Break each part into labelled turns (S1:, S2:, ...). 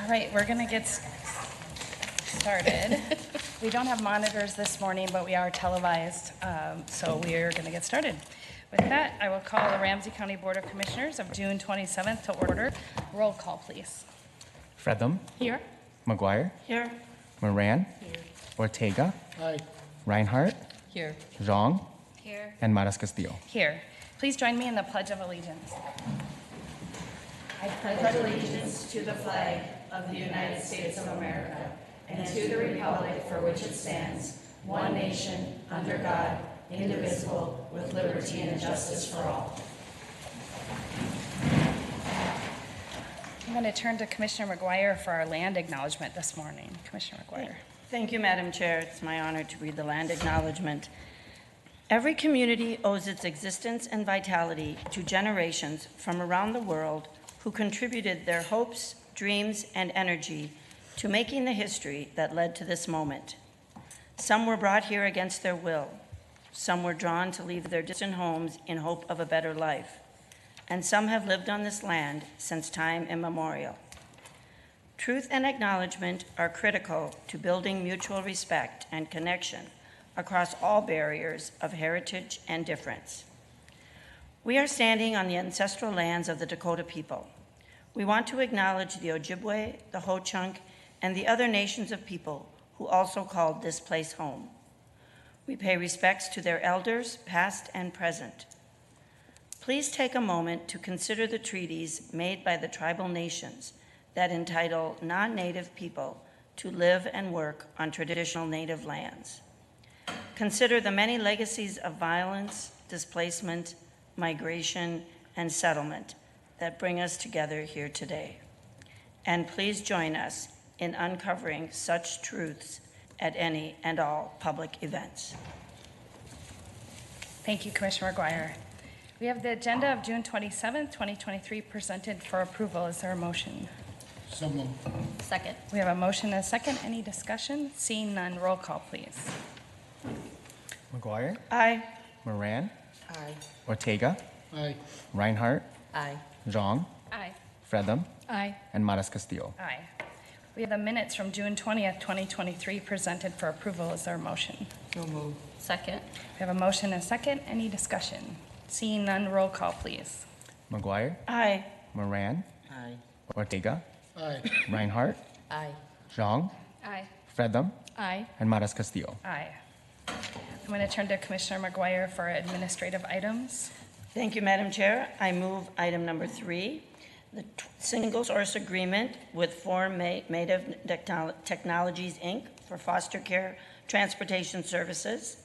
S1: All right, we're going to get started. We don't have monitors this morning, but we are televised, so we are going to get started. With that, I will call the Ramsey County Board of Commissioners of June 27th to order. Roll call, please.
S2: Fredum.
S1: Here.
S2: McGuire.
S1: Here.
S2: Moran. Here. Ortega.
S3: Aye.
S2: Reinhardt.
S1: Here.
S2: Zhang.
S1: Here.
S2: And Maras Castillo.
S1: Here. Please join me in the Pledge of Allegiance. I pledge allegiance to the flag of the United States of America and to the republic for which it stands, one nation, under God, indivisible, with liberty and justice for all. I'm going to turn to Commissioner McGuire for our land acknowledgement this morning. Commissioner McGuire.
S4: Thank you, Madam Chair. It's my honor to read the land acknowledgement. Every community owes its existence and vitality to generations from around the world who contributed their hopes, dreams, and energy to making the history that led to this moment. Some were brought here against their will. Some were drawn to leave their distant homes in hope of a better life. And some have lived on this land since time immemorial. Truth and acknowledgement are critical to building mutual respect and connection across all barriers of heritage and difference. We are standing on the ancestral lands of the Dakota people. We want to acknowledge the Ojibwe, the Ho-Chunk, and the other nations of people who also called this place home. We pay respects to their elders, past and present. Please take a moment to consider the treaties made by the tribal nations that entitle non-native people to live and work on traditional native lands. Consider the many legacies of violence, displacement, migration, and settlement that bring us together here today. And please join us in uncovering such truths at any and all public events.
S1: Thank you, Commissioner McGuire. We have the agenda of June 27th, 2023 presented for approval. Is there a motion?
S3: So moved.
S1: Second. We have a motion and a second. Any discussion? Seeing none, roll call, please.
S2: McGuire.
S4: Aye.
S2: Moran.
S1: Aye.
S2: Ortega.
S3: Aye.
S2: Reinhardt.
S1: Aye.
S2: Zhang.
S1: Aye.
S2: Fredum.
S1: Aye.
S2: And Maras Castillo.
S1: Aye. We have the minutes from June 20th, 2023 presented for approval. Is there a motion?
S5: So moved. Second.
S1: We have a motion and a second. Any discussion? Seeing none, roll call, please.
S2: McGuire.
S4: Aye.
S2: Moran.
S5: Aye.
S2: Ortega.
S3: Aye.
S2: Reinhardt.
S5: Aye.
S2: Zhang.
S1: Aye.
S2: Fredum.
S1: Aye.
S2: And Maras Castillo.
S1: Aye. I'm going to turn to Commissioner McGuire for administrative items.
S4: Thank you, Madam Chair. I move item number 3, the single source agreement with Foreign Native Technologies, Inc. for foster care transportation services.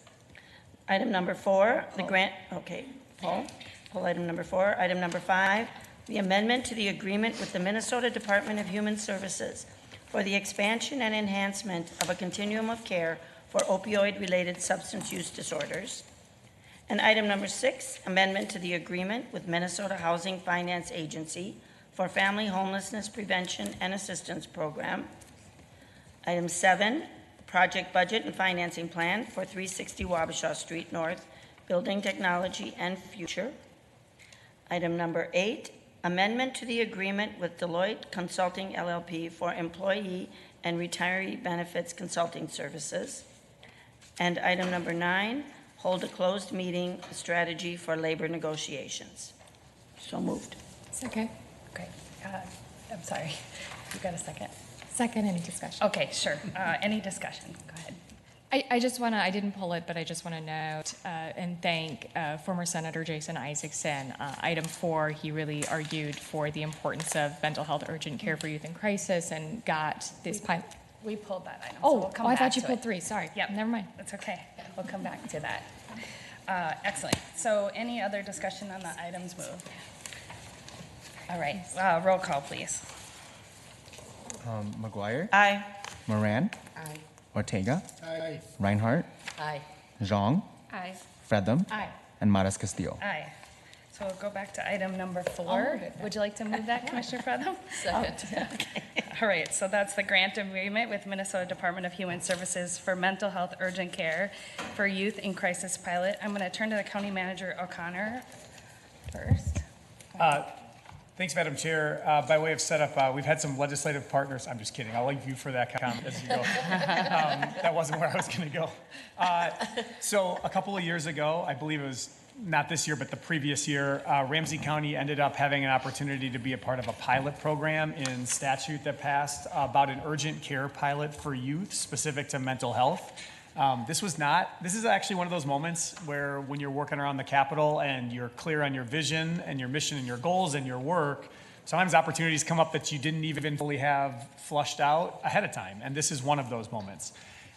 S4: Item number 4, the grant, okay, pull item number 4. Item number 5, the amendment to the agreement with the Minnesota Department of Human Services for the expansion and enhancement of a continuum of care for opioid-related substance use disorders. And item number 6, amendment to the agreement with Minnesota Housing Finance Agency for Family Homelessness Prevention and Assistance Program. Item 7, project budget and financing plan for 360 Wabasha Street North, building technology and future. Item number 8, amendment to the agreement with Deloitte Consulting LLP for employee and retiree benefits consulting services. And item number 9, hold a closed meeting strategy for labor negotiations. So moved.
S5: Second.
S1: Okay. I'm sorry. You got a second?
S5: Second, any discussion?
S1: Okay, sure. Any discussion? Go ahead.
S5: I just want to, I didn't pull it, but I just want to note and thank former Senator Jason Isaacson. Item 4, he really argued for the importance of mental health urgent care for youth in crisis and got this
S1: We pulled that item.
S5: Oh,
S1: so we'll come
S5: I
S1: back
S5: thought you
S1: to
S5: pulled
S1: it.
S5: 3. Sorry.
S1: Yep.
S5: Never mind.
S1: That's okay. We'll come back to that. Excellent. So any other discussion on the items moved? All right. Roll call, please.
S2: McGuire.
S4: Aye.
S2: Moran.
S5: Aye.
S2: Ortega.
S3: Aye.
S2: Reinhardt.
S5: Aye.
S2: Zhang.
S1: Aye.
S2: Fredum.
S5: Aye.
S2: And Maras Castillo.
S1: Aye. So we'll go back to item number 4.
S5: move it.
S1: Would you like to move that, Commissioner Fredham?
S5: Second.
S1: All right, so that's the grant agreement with Minnesota Department of Human Services for mental health urgent care for youth in crisis pilot. I'm going to turn to the County Manager O'Connor first.
S3: Thanks, Madam Chair. By way of setup, we've had some legislative partners. I'm just kidding. I'll leave you for that comment as you go. That wasn't where I was going to go. So a couple of years ago, I believe it was not this year, but the previous year, Ramsey County ended up having an opportunity to be a part of a pilot program in statute that passed about an urgent care pilot for youth specific to mental health. This is actually one of those moments where when you're working around the Capitol and you're clear on your vision and your mission and your goals and your work, sometimes opportunities come up that you didn't even fully have flushed out ahead of time. And this is one of those moments.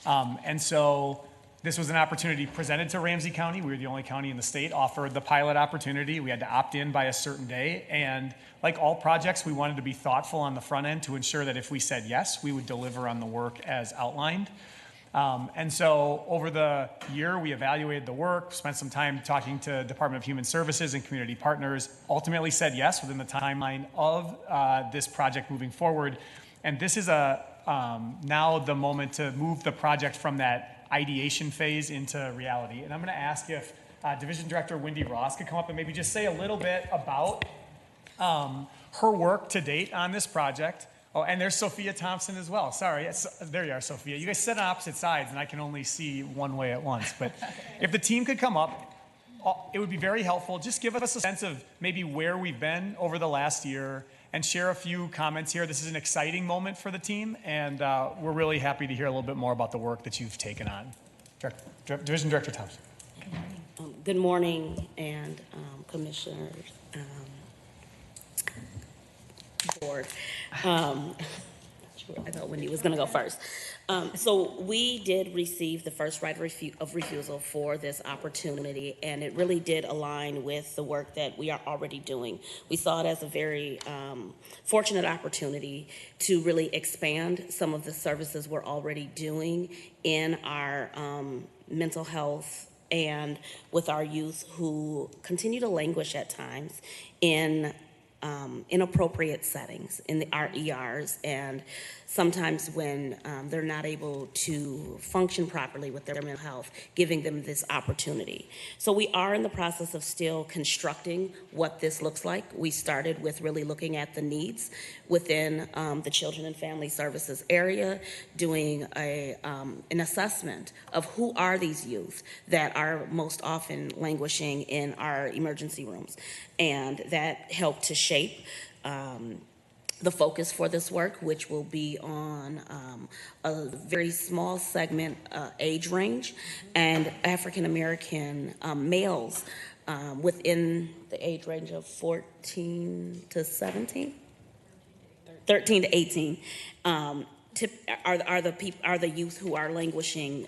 S3: And so this was an opportunity presented to Ramsey County. We were the only county in the state offered the pilot opportunity. We had to opt in by a certain day. And like all projects, we wanted to be thoughtful on the front end to ensure that if we said yes, we would deliver on the work as outlined. And so over the year, we evaluated the work, spent some time talking to Department of Human Services and community partners, ultimately said yes within the timeline of this project moving forward. And this is now the moment to move the project from that ideation phase into reality. And I'm going to ask if Division Director Wendy Ross could come up and maybe just say a little bit about her work to date on this project. Oh, and there's Sophia Thompson as well. Sorry, there you are, Sophia. You guys sit on opposite sides, and I can only see one way at once. But if the team could come up, it would be very helpful. Just give us a sense of maybe where we've been over the last year and share a few comments here. This is an exciting moment for the team, and we're really happy to hear a little bit more about the work that you've taken on. Division Director Thompson.
S6: Good morning, and Commissioners. Board. I thought Wendy was going to go first. So we did receive the first right of refusal for this opportunity, and it really did align with the work that we are already doing. We saw it as a very fortunate opportunity to really expand some of the services we're already doing in our mental health and with our youth who continue to languish at times in inappropriate settings in our ERs, and sometimes when they're not able to function properly with their mental health, giving them this opportunity. So we are in the process of still constructing what this looks like. We started with really looking at the needs within the Children and Family Services area, doing an assessment of who are these youth that are most often languishing in our emergency rooms. And that helped to shape the focus for this work, which will be on a very small segment age range and African American males within the age range of 14 to 17, 13 to 18 are the youth who are languishing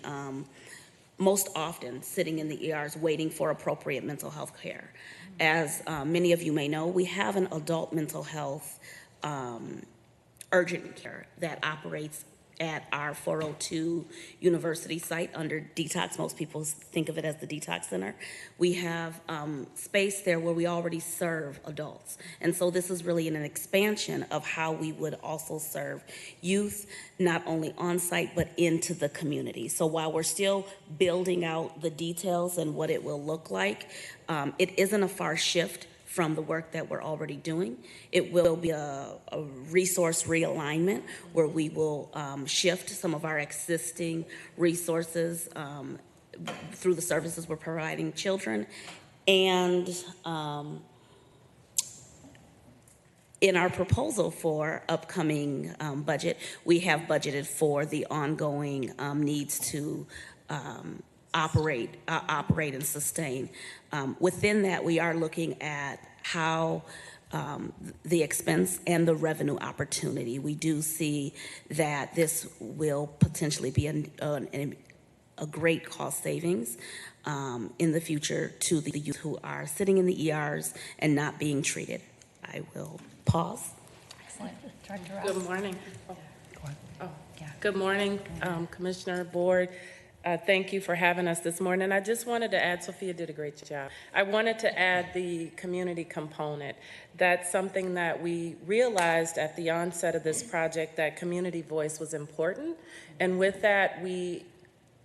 S6: most often sitting in the ERs waiting for appropriate mental health care. As many of you may know, we have an adult mental health urgent care that operates at our 402 University site under Detox. Most people think of it as the Detox Center. We have space there where we already serve adults. And so this is really an expansion of how we would also serve youth, not only on site, but into the community. So while we're still building out the details and what it will look like, it isn't a far shift from the work that we're already doing. It will be a resource realignment where we will shift some of our existing resources through the services we're providing children. And in our proposal for upcoming budget, we have budgeted for the ongoing needs to operate and sustain. Within that, we are looking at how the expense and the revenue opportunity. We do see that this will potentially be a great cost savings in the future to the youth who are sitting in the ERs and not being treated. I will pause.
S1: Excellent. Director Ross.
S7: Good morning. Good morning, Commissioner, Board. Thank you for having us this morning. I just wanted to add, Sophia did a great job. I wanted to add the community component. That's something that we realized at the onset of this project, that community voice was important. And with that, we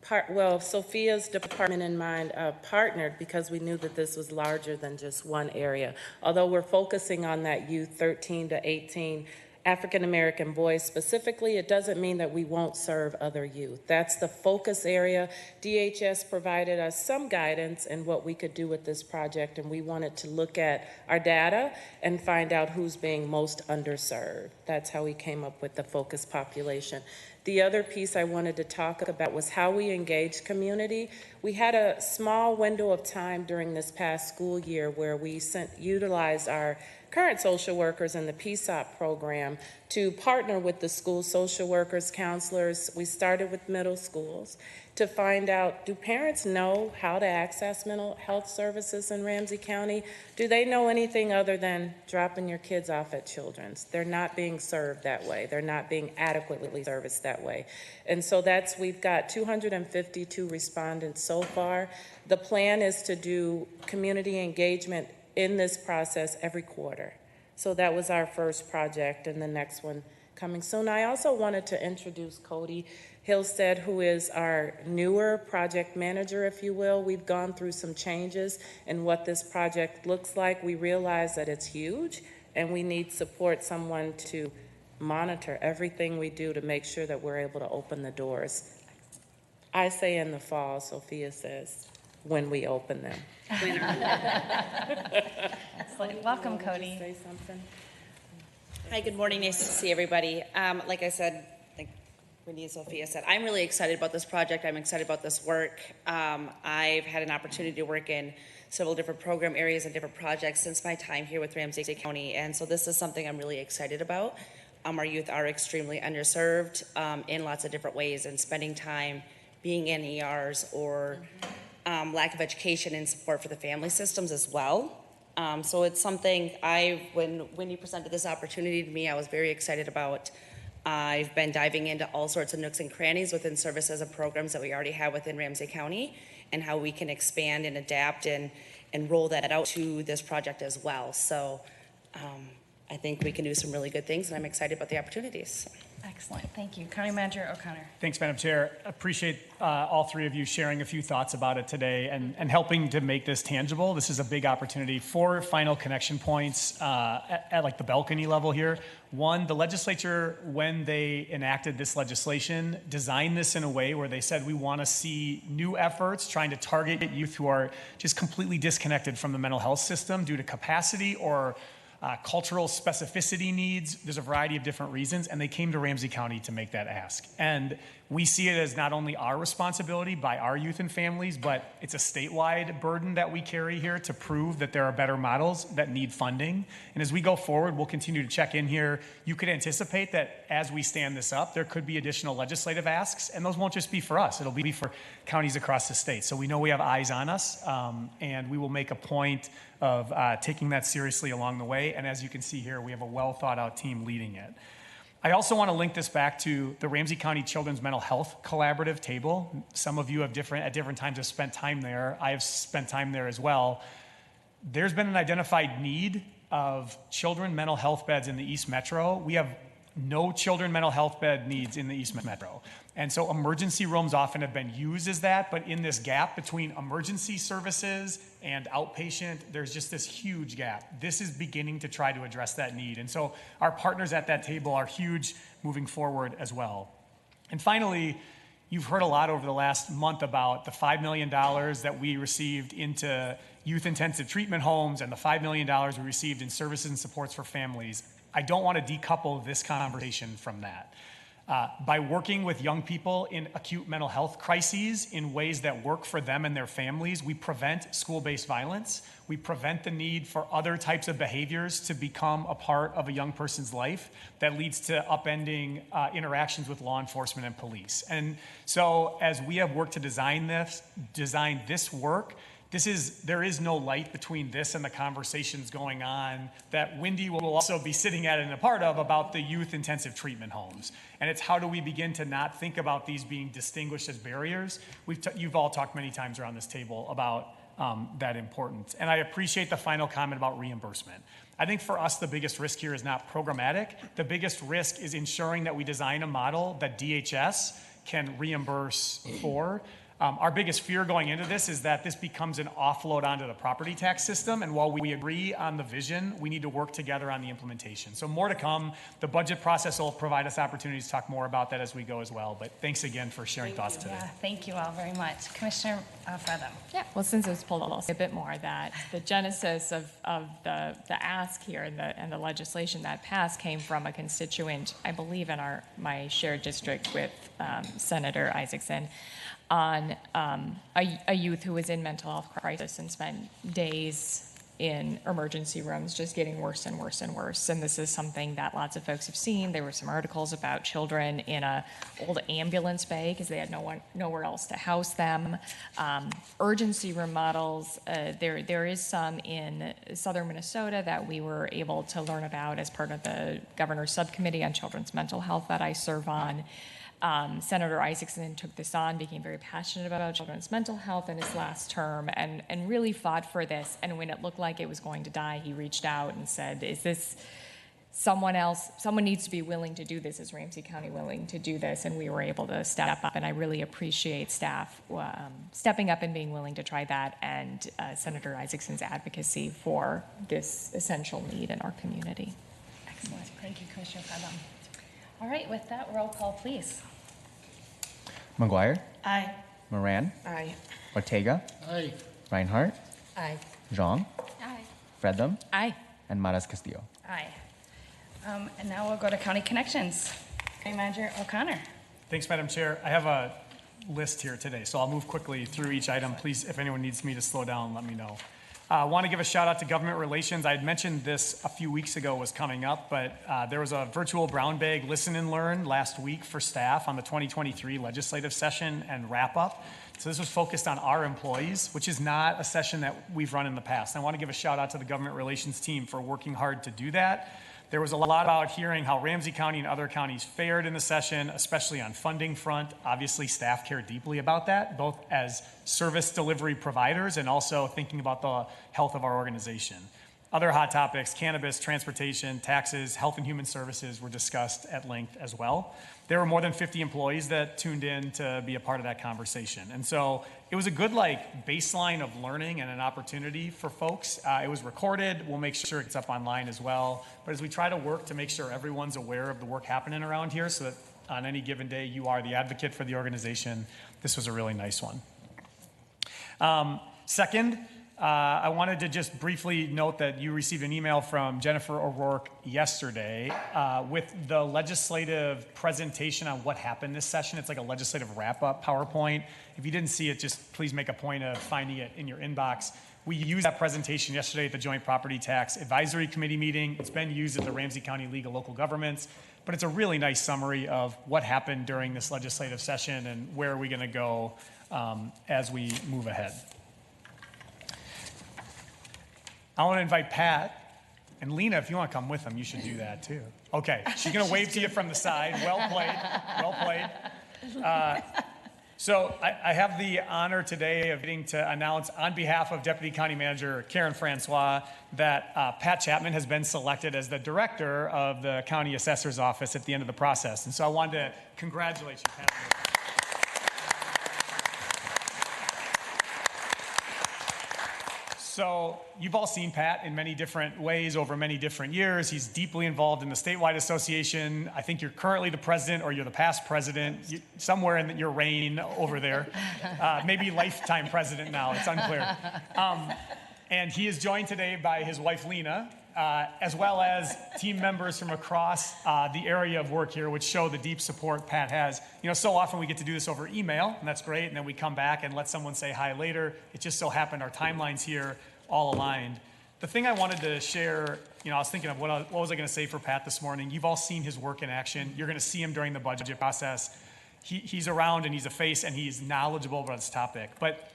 S7: Sophia's department and mine partnered because we knew that this was larger than just one area. Although we're focusing on that youth 13 to 18 African American boys specifically, it doesn't mean that we won't serve other youth. That's the focus area. DHS provided us some guidance in what we could do with this project, and we wanted to look at our data and find out who's being most underserved. That's how we came up with the focus population. The other piece I wanted to talk about was how we engage community. We had a small window of time during this past school year where we utilized our current social workers in the PSOP program to partner with the school social workers, counselors. We started with middle schools to find out, do parents know how to access mental health services in Ramsey County? Do they know anything other than dropping your kids off at Children's? They're not being served that way. They're not being adequately serviced that way. And so we've got 252 respondents so far. The plan is to do community engagement in this process every quarter. So that was our first project, and the next one coming soon. I also wanted to introduce Cody Hillstead, who is our newer project manager, if you will. We've gone through some changes in what this project looks like. We realize that it's huge, and we need someone to monitor everything we do to make sure that we're able to open the doors. I say in the fall, Sophia says when we open them.
S1: Welcome, Cody.
S7: Say something.
S8: Hi, good morning. Nice to see everybody. Like I said, like Wendy and Sophia said, I'm really excited about this project. I'm excited about this work. I've had an opportunity to work in several different program areas and different projects since my time here with Ramsey County, and so this is something I'm really excited about. Our youth are extremely underserved in lots of different ways, and spending time being in ERs or lack of education and support for the family systems as well. So it's something when you presented this opportunity to me, I was very excited about. I've been diving into all sorts of nooks and crannies within services and programs that we already have within Ramsey County and how we can expand and adapt and roll that out to this project as well. So I think we can do some really good things, and I'm excited about the opportunities.
S1: Excellent. Thank you. County Manager O'Connor.
S3: Thanks, Madam Chair. Appreciate all three of you sharing a few thoughts about it today and helping to make this tangible. This is a big opportunity. 4 final connection points at like the balcony level here. One, the legislature, when they enacted this legislation, designed this in a way where they said we want to see new efforts trying to target youth who are just completely disconnected from the mental health system due to capacity or cultural specificity needs. There's a variety of different reasons, and they came to Ramsey County to make that ask. And we see it as not only our responsibility by our youth and families, but it's a statewide burden that we carry here to prove that there are better models that need funding. And as we go forward, we'll continue to check in here. You could anticipate that as we stand this up, there could be additional legislative asks, and those won't just be for us. It'll be for counties across the state. So we know we have eyes on us, and we will make a point of taking that seriously along the way. And as you can see here, we have a well thought out team leading it. I also want to link this back to the Ramsey County Children's Mental Health Collaborative table. Some of you have at different times have spent time there. I have spent time there as well. There's been an identified need of children mental health beds in the East Metro. We have no children mental health bed needs in the East Metro. And so emergency rooms often have been used as that, but in this gap between emergency services and outpatient, there's just this huge gap. This is beginning to try to address that need. And so our partners at that table are huge moving forward as well. And finally, you've heard a lot over the last month about the $5 million that we received into youth intensive treatment homes and the $5 million we received in services and supports for families. I don't want to decouple this conversation from that. By working with young people in acute mental health crises in ways that work for them and their families, we prevent school-based violence. We prevent the need for other types of behaviors to become a part of a young person's life that leads to upending interactions with law enforcement and police. And so as we have worked to design this work, there is no light between this and the conversations going on that Wendy will also be sitting at and a part of about the youth intensive treatment homes. And it's how do we begin to not think about these being distinguished as barriers? You've all talked many times around this table about that importance. And I appreciate the final comment about reimbursement. I think for us, the biggest risk here is not programmatic. The biggest risk is ensuring that we design a model that DHS can reimburse for. Our biggest fear going into this is that this becomes an offload onto the property tax system, and while we agree on the vision, we need to work together on the implementation. So more to come. The budget process will provide us opportunities to talk more about that as we go as well, but thanks again for sharing thoughts today.
S1: Yeah, thank you all very much. Commissioner Fredham.
S5: Yeah, well, since it was pulled, I'll say a bit more that the genesis of the ask here and the legislation that passed came from a constituent, I believe, in my shared district with Senator Isaacson, on a youth who was in mental health crisis and spent days in emergency rooms just getting worse and worse and worse. And this is something that lots of folks have seen. There were some articles about children in a old ambulance bay because they had nowhere else to house them. Urgency room models, there is some in southern Minnesota that we were able to learn about as part of the governor's subcommittee on children's mental health that I serve on. Senator Isaacson took this on, became very passionate about children's mental health in his last term, and really fought for this. And when it looked like it was going to die, he reached out and said, is this someone else? Someone needs to be willing to do this. Is Ramsey County willing to do this? And we were able to step up, and I really appreciate staff stepping up and being willing to try that, and Senator Isaacson's advocacy for this essential need in our community.
S1: Excellent. Thank you, Commissioner Fredham. All right, with that, roll call, please.
S2: McGuire,
S1: Aye.
S2: Moran,
S1: Aye.
S2: Ortega,
S9: Aye.
S2: Reinhardt,
S1: Aye.
S2: Zhang,
S1: Aye.
S2: Fredham,
S5: Aye.
S2: and Maras Castillo.
S1: Aye. And now we'll go to County Connections. County Manager O'Connor.
S3: Thanks, Madam Chair. I have a list here today, so I'll move quickly through each item. Please, if anyone needs me to slow down, let me know. I want to give a shout out to government relations. I had mentioned this a few weeks ago was coming up, but there was a virtual brown bag listen and learn last week for staff on the 2023 legislative session and wrap up. So this was focused on our employees, which is not a session that we've run in the past. I want to give a shout out to the government relations team for working hard to do that. There was a lot about hearing how Ramsey County and other counties fared in the session, especially on funding front. Obviously, staff care deeply about that, both as service delivery providers and also thinking about the health of our organization. Other hot topics, cannabis, transportation, taxes, health and human services were discussed at length as well. There were more than 50 employees that tuned in to be a part of that conversation. And so it was a good baseline of learning and an opportunity for folks. It was recorded. We'll make sure it's up online as well. But as we try to work to make sure everyone's aware of the work happening around here so that on any given day you are the advocate for the organization, this was a really nice one. Second, I wanted to just briefly note that you received an email from Jennifer O'Rourke yesterday with the legislative presentation on what happened this session. It's like a legislative wrap-up PowerPoint. If you didn't see it, just please make a point of finding it in your inbox. We used that presentation yesterday at the Joint Property Tax Advisory Committee meeting. It's been used at the Ramsey County League of Local Governments, but it's a really nice summary of what happened during this legislative session and where are we going to go as we move ahead. I want to invite Pat and Lena, if you want to come with them, you should do that too. Okay, she's going to wave to you from the side. Well played, well played. So I have the honor today of getting to announce on behalf of Deputy County Manager Karen Francois that Pat Chapman has been selected as the director of the County Assessor's Office at the end of the process. And so I wanted to congratulate you, Pat. So you've all seen Pat in many different ways over many different years. He's deeply involved in the statewide association. I think you're currently the president or you're the past president, somewhere in your reign over there. Maybe lifetime president now, it's unclear. And he is joined today by his wife, Lena, as well as team members from across the area of work here, which show the deep support Pat has. You know, so often we get to do this over email, and that's great, and then we come back and let someone say hi later. It just so happened our timelines here all aligned. The thing I wanted to share, I was thinking of what was I going to say for Pat this morning. You've all seen his work in action. You're going to see him during the budget process. He's around, and he's a face, and he's knowledgeable about this topic. But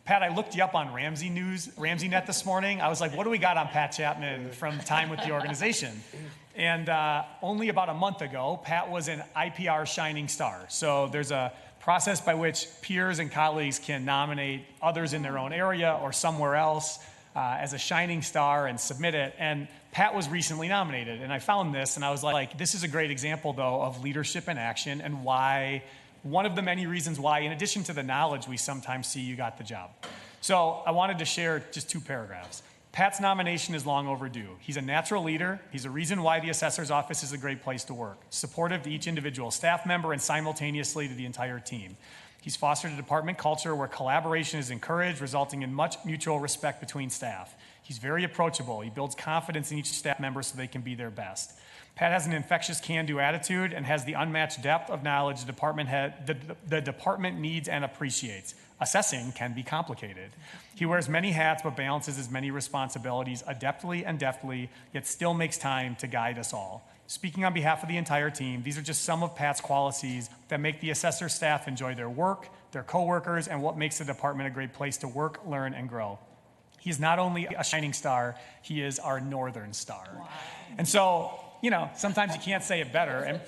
S3: Pat, I looked you up on RamseyNet this morning. I was like, what do we got on Pat Chapman from time with the organization? And only about a month ago, Pat was an IPR Shining Star. So there's a process by which peers and colleagues can nominate others in their own area or somewhere else as a Shining Star and submit it. And Pat was recently nominated. And I found this, and I was like, this is a great example, though, of leadership in action and why one of the many reasons why, in addition to the knowledge we sometimes see, you got the job. So I wanted to share just 2 paragraphs. Pat's nomination is long overdue. He's a natural leader. He's a reason why the assessor's office is a great place to work, supportive to each individual staff member and simultaneously to the entire team. He's fostered a department culture where collaboration is encouraged, resulting in much mutual respect between staff. He's very approachable. He builds confidence in each staff member so they can be their best. Pat has an infectious can-do attitude and has the unmatched depth of knowledge the department needs and appreciates. Assessing can be complicated. He wears many hats but balances his many responsibilities adeptly and deftly, yet still makes time to guide us all. Speaking on behalf of the entire team, these are just some of Pat's qualities that make the assessor staff enjoy their work, their coworkers, and what makes the department a great place to work, learn, and grow. He is not only a shining star, he is our northern star. Wow. And so, sometimes you can't say it better. And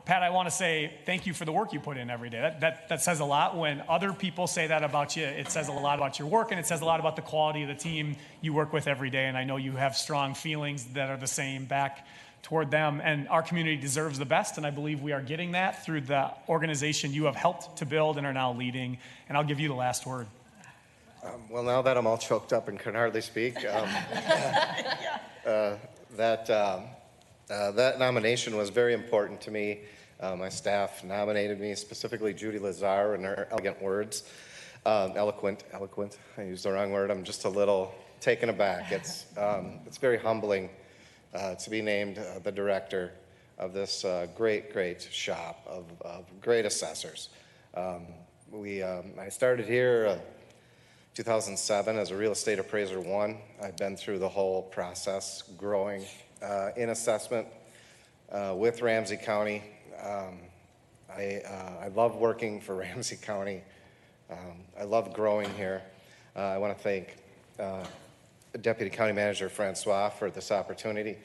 S3: Pat, I want to say thank you for the work you put in every day. That says a lot. When other people say that about you, it says a lot about your work, and it says a lot about the quality of the team you work with every day. And I know you have strong feelings that are the same back toward them. And our community deserves the best, and I believe we are getting that through the organization you have helped to build and are now leading. And I'll give you the last word.
S9: Well, now that I'm all choked up and can hardly speak, that nomination was very important to me. My staff nominated me, specifically Judy Lazar, in her elegant words. Eloquent, I used the wrong word. I'm just a little taken aback. It's very humbling to be named the director of this great shop of great assessors. I started here 2007 as a real estate appraiser 1. I've been through the whole process, growing in assessment with Ramsey County. I love working for Ramsey County. I love growing here. I want to thank Deputy County Manager Francois for this opportunity.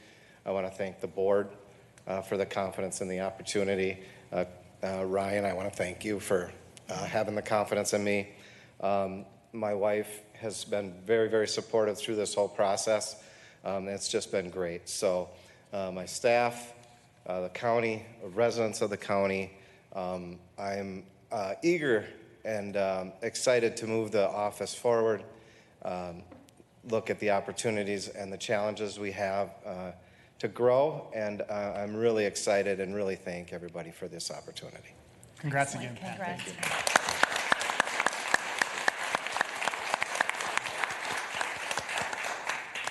S9: I want to thank the board for the confidence in the opportunity. Ryan, I want to thank you for having the confidence in me. My wife has been very supportive through this whole process. It's just been great. So my staff, the county, residents of the county, I'm eager and excited to move the office forward, look at the opportunities and the challenges we have to grow, and I'm really excited and really thank everybody for this opportunity.
S3: Congrats again, Pat.
S1: Congrats.
S3: Thank you.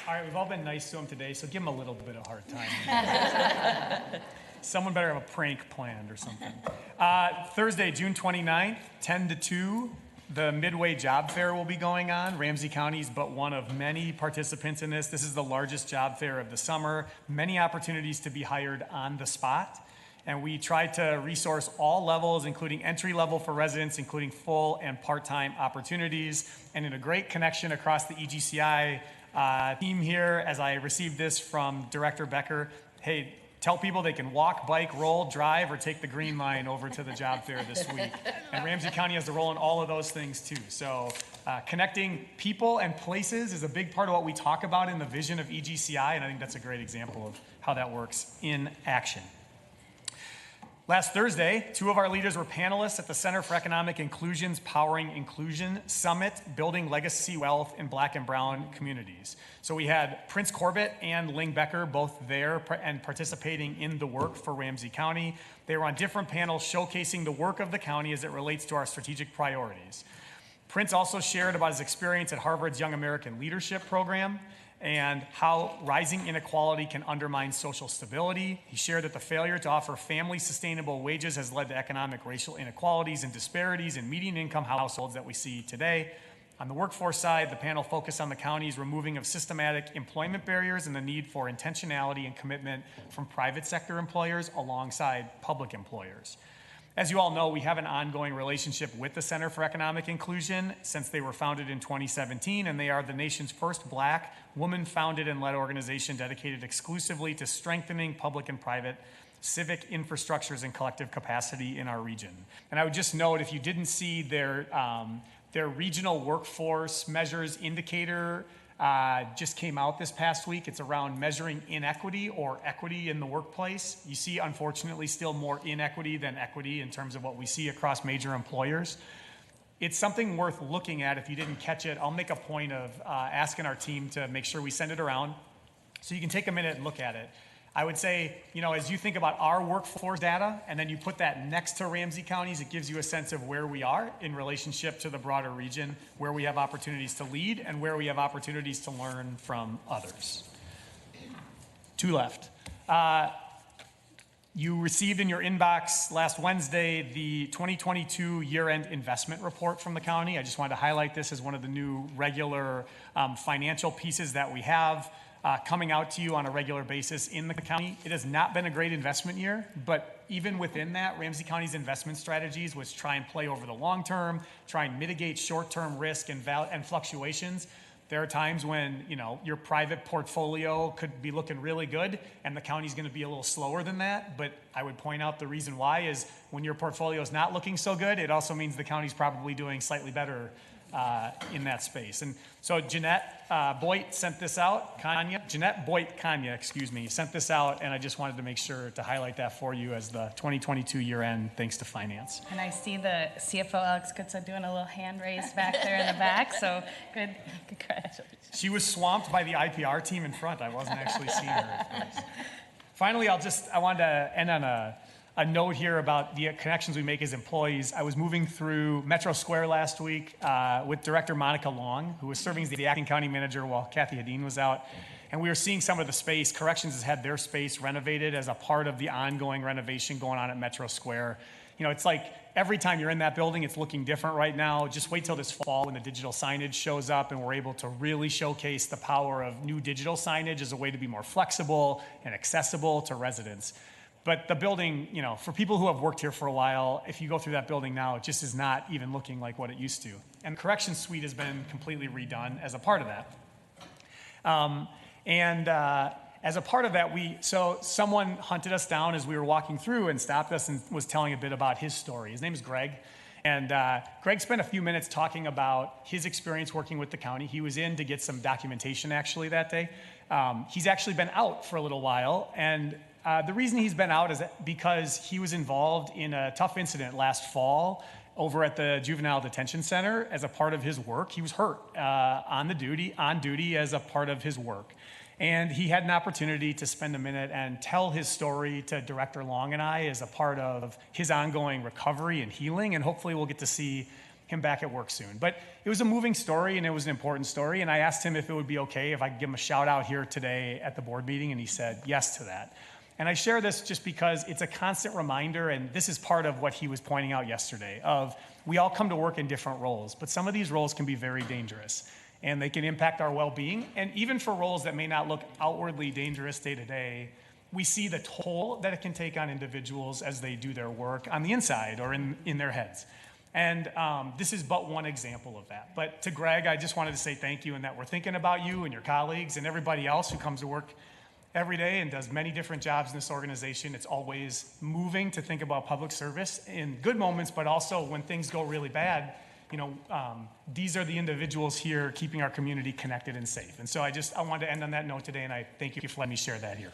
S3: All right, we've all been nice to him today, so give him a little bit of a hard time. Someone better have a prank planned or something. Thursday, June 29th, 10 to 2, the Midway Job Fair will be going on. Ramsey County is but one of many participants in this. This is the largest job fair of the summer. Many opportunities to be hired on the spot. And we try to resource all levels, including entry level for residents, including full and part-time opportunities. And in a great connection across the EGCI team here, as I received this from Director Becker, hey, tell people they can walk, bike, roll, drive, or take the green line over to the job fair this week. And Ramsey County has a role in all of those things too. So connecting people and places is a big part of what we talk about in the vision of EGCI, and I think that's a great example of how that works in action. Last Thursday, 2 of our leaders were panelists at the Center for Economic Inclusion's Powering Inclusion Summit, Building Legacy Wealth in Black and Brown Communities. So we had Prince Corbett and Ling Becker both there and participating in the work for Ramsey County. They were on different panels showcasing the work of the county as it relates to our strategic priorities. Prince also shared about his experience at Harvard's Young American Leadership Program and how rising inequality can undermine social stability. He shared that the failure to offer family sustainable wages has led to economic racial inequalities and disparities in median income households that we see today. On the workforce side, the panel focused on the county's removing of systematic employment barriers and the need for intentionality and commitment from private sector employers alongside public employers. As you all know, we have an ongoing relationship with the Center for Economic Inclusion since they were founded in 2017, and they are the nation's first Black, woman-founded and led organization dedicated exclusively to strengthening public and private civic infrastructures and collective capacity in our region. And I would just note, if you didn't see their regional workforce measures indicator just came out this past week. It's around measuring inequity or equity in the workplace. You see, unfortunately, still more inequity than equity in terms of what we see across major employers. It's something worth looking at. If you didn't catch it, I'll make a point of asking our team to make sure we send it around so you can take a minute and look at it. I would say, as you think about our workforce data and then you put that next to Ramsey County's, it gives you a sense of where we are in relationship to the broader region, where we have opportunities to lead and where we have opportunities to learn from others. Two left. You received in your inbox last Wednesday the 2022 year-end investment report from the county. I just wanted to highlight this as one of the new regular financial pieces that we have coming out to you on a regular basis in the county. It has not been a great investment year, but even within that, Ramsey County's investment strategies was try and play over the long term, try and mitigate short-term risk and fluctuations. There are times when, your private portfolio could be looking really good and the county's going to be a little slower than that. But I would point out the reason why is when your portfolio is not looking so good, it also means the county's probably doing slightly better in that space. And so Jeanette Boyd sent this out, Jeanette Boyd-Kanya, sent this out, and I just wanted to make sure to highlight that for you as the 2022 year end, thanks to finance.
S1: And I see the CFO, Alex Kutza, doing a little hand raise back there in the back, so good, congratulations.
S3: She was swamped by the IPR team in front. I wasn't actually seeing her at first. Finally, I wanted to end on a note here about the connections we make as employees. I was moving through Metro Square last week with Director Monica Long, who was serving as the acting county manager while Kathy Hadeen was out. And we were seeing some of the space. Corrections has had their space renovated as a part of the ongoing renovation going on at Metro Square. It's like every time you're in that building, it's looking different right now. Just wait till this fall when the digital signage shows up and we're able to really showcase the power of new digital signage as a way to be more flexible and accessible to residents. But the building, for people who have worked here for a while, if you go through that building now, it just is not even looking like what it used to. And the corrections suite has been completely redone as a part of that. As a part of that, so someone hunted us down as we were walking through and stopped us and was telling a bit about his story. His name is Greg. And Greg spent a few minutes talking about his experience working with the county. He was in to get some documentation actually that day. He's actually been out for a little while. And the reason he's been out is because he was involved in a tough incident last fall over at the Juvenile Detention Center as a part of his work. He was hurt on duty as a part of his work. And he had an opportunity to spend a minute and tell his story to Director Long and I as a part of his ongoing recovery and healing. And hopefully we'll get to see him back at work soon. But it was a moving story and it was an important story. And I asked him if it would be okay if I could give him a shout out here today at the board meeting. And he said yes to that. And I share this just because it's a constant reminder, and this is part of what he was pointing out yesterday, of we all come to work in different roles, but some of these roles can be very dangerous, and they can impact our well-being. And even for roles that may not look outwardly dangerous day to day, we see the toll that it can take on individuals as they do their work on the inside or in their heads. And this is but one example of that. But to Greg, I just wanted to say thank you, and that we're thinking about you and your colleagues and everybody else who comes to work every day and does many different jobs in this organization. It's always moving to think about public service in good moments, but also when things go really bad, these are the individuals here keeping our community connected and safe. And so I wanted to end on that note today, and I thank you for letting me share that here.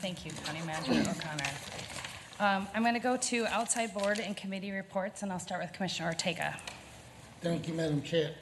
S1: Thank you, County Manager O'Connor. I'm going to go to outside board and committee reports, and I'll start with Commissioner Ortega.
S10: Thank you, Madam Chair.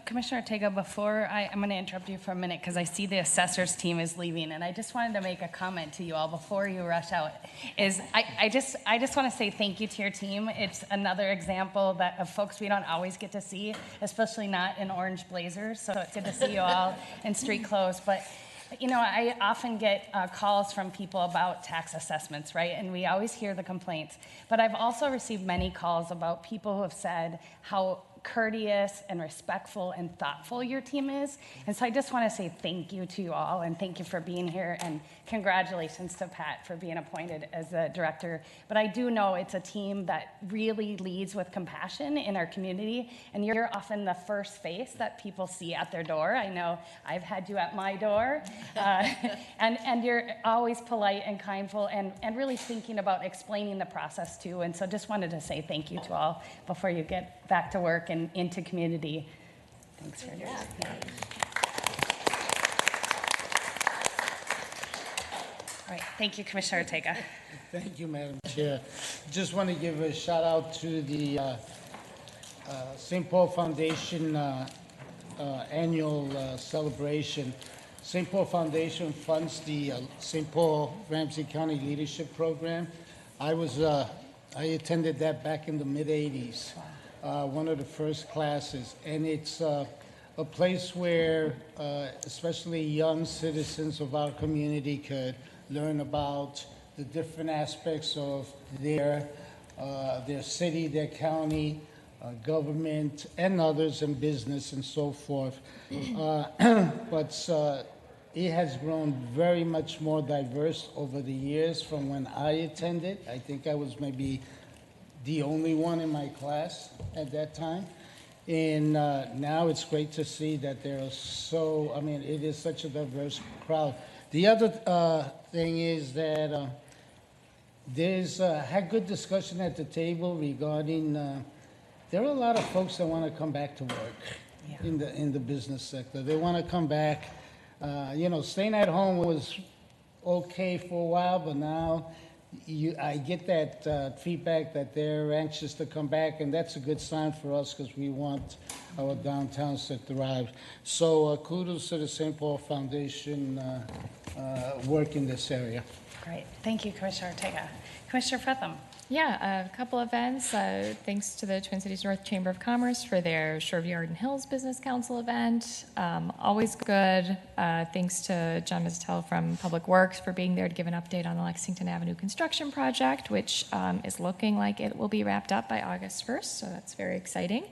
S1: Commissioner Ortega, before I'm going to interrupt you for a minute because I see the assessors team is leaving, and I just wanted to make a comment to you all before you rush out. I just want to say thank you to your team. It's another example of folks we don't always get to see, especially not in orange blazers. So it's good to see you all in street clothes. But I often get calls from people about tax assessments, right? And we always hear the complaints. But I've also received many calls about people who have said how courteous and respectful and thoughtful your team is. And so I just want to say thank you to you all, and thank you for being here, and congratulations to Pat for being appointed as the director. But I do know it's a team that really leads with compassion in our community, and you're often the first face that people see at their door. I know I've had you at my door, and you're always polite and kindful and really thinking about explaining the process too. And so just wanted to say thank you to all before you get back to work and into community. Thanks for your All right, thank you, Commissioner Ortega.
S10: Thank you, Madam Chair. Just want to give a shout out to the St. Paul Foundation annual celebration. St. Paul Foundation funds the St. Paul Ramsey County Leadership Program. I attended that back in the mid-'80s, one of the first classes, and it's a place where especially young citizens of our community could learn about the different aspects of their city, their county, government, and others, and business and so forth. But it has grown very much more diverse over the years from when I attended. I think I was maybe the only one in my class at that time. And now it's great to see that there are it is such a diverse crowd. The other thing is that there's had good discussion at the table regarding there are a lot of folks that want to come back to work in the business sector. They want to come back. Staying at home was okay for a while, but now I get that feedback that they're anxious to come back, and that's a good sign for us because we want our downtowns to thrive. So kudos to the St. Paul Foundation work in this area.
S1: Great, thank you, Commissioner Ortega. Commissioner Fretham.
S5: Yeah, a couple events. Thanks to the Twin Cities North Chamber of Commerce for their Shoreview Arden Hills Business Council event. Always good. Thanks to John Mizzel from Public Works for being there to give an update on the Lexington Avenue construction project, which is looking like it will be wrapped up by August 1st, so that's very exciting.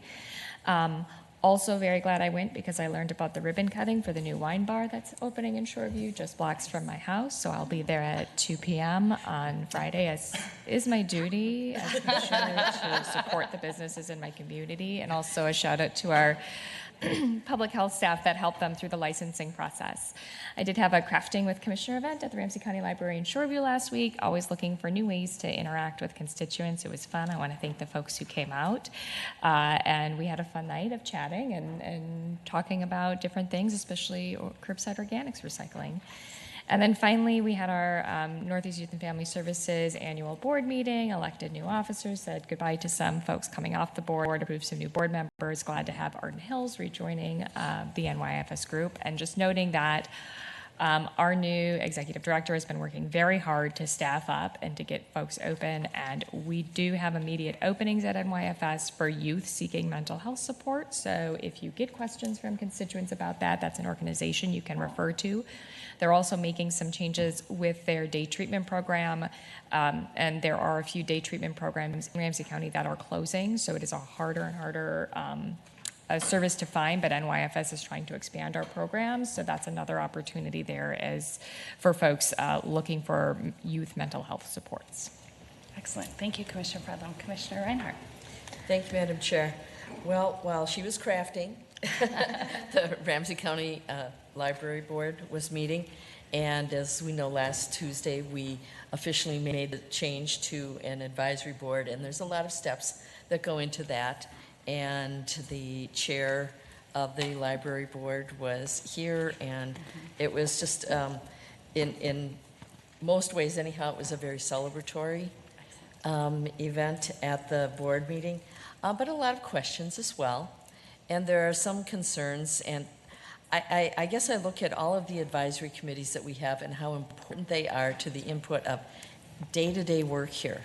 S5: Also very glad I went because I learned about the ribbon cutting for the new wine bar that's opening in Shoreview, just blocks from my house. So I'll be there at 2 p.m. on Friday, as is my duty as commissioner to support the businesses in my community. And also a shout out to our public health staff that helped them through the licensing process. I did have a crafting with Commissioner event at the Ramsey County Library in Shoreview last week, always looking for new ways to interact with constituents. It was fun. I want to thank the folks who came out. And we had a fun night of chatting and talking about different things, especially curbside organics recycling. And then finally, we had our Northeast Youth and Family Services annual board meeting, elected new officers, said goodbye to some folks coming off the board, approved some new board members. Glad to have Arden Hills rejoining the NYFS group. And just noting that our new executive director has been working very hard to staff up and to get folks open. And we do have immediate openings at NYFS for youth seeking mental health support. So if you get questions from constituents about that, that's an organization you can refer to. They're also making some changes with their day treatment program, and there are a few day treatment programs in Ramsey County that are closing, so it is a harder and harder a service to find, but NYFS is trying to expand our programs, so that's another opportunity there as for folks looking for youth mental health supports.
S1: Excellent. Thank you, Commissioner Fretham. Commissioner Reinhardt.
S11: Thank you, Madam Chair. Well, while she was crafting, the Ramsey County Library Board was meeting, and as we know, last Tuesday we officially made the change to an advisory board, and there's a lot of steps that go into that. And the chair of the library board was here, and it was just, in most ways anyhow, it was a very celebratory event at the board meeting, but a lot of questions as well. And there are some concerns, and I guess I look at all of the advisory committees that we have and how important they are to the input of day-to-day work here.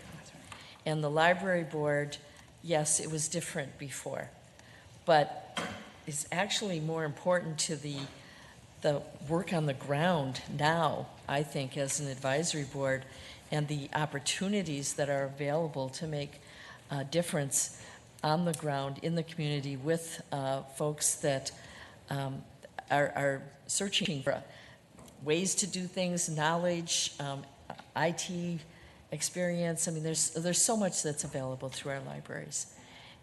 S11: And the library board, yes, it was different before, but it's actually more important to the work on the ground now, I think, as an advisory board, and the opportunities that are available to make a difference on the ground in the community with folks that are searching for ways to do things, knowledge, IT experience. I mean, there's so much that's available through our libraries,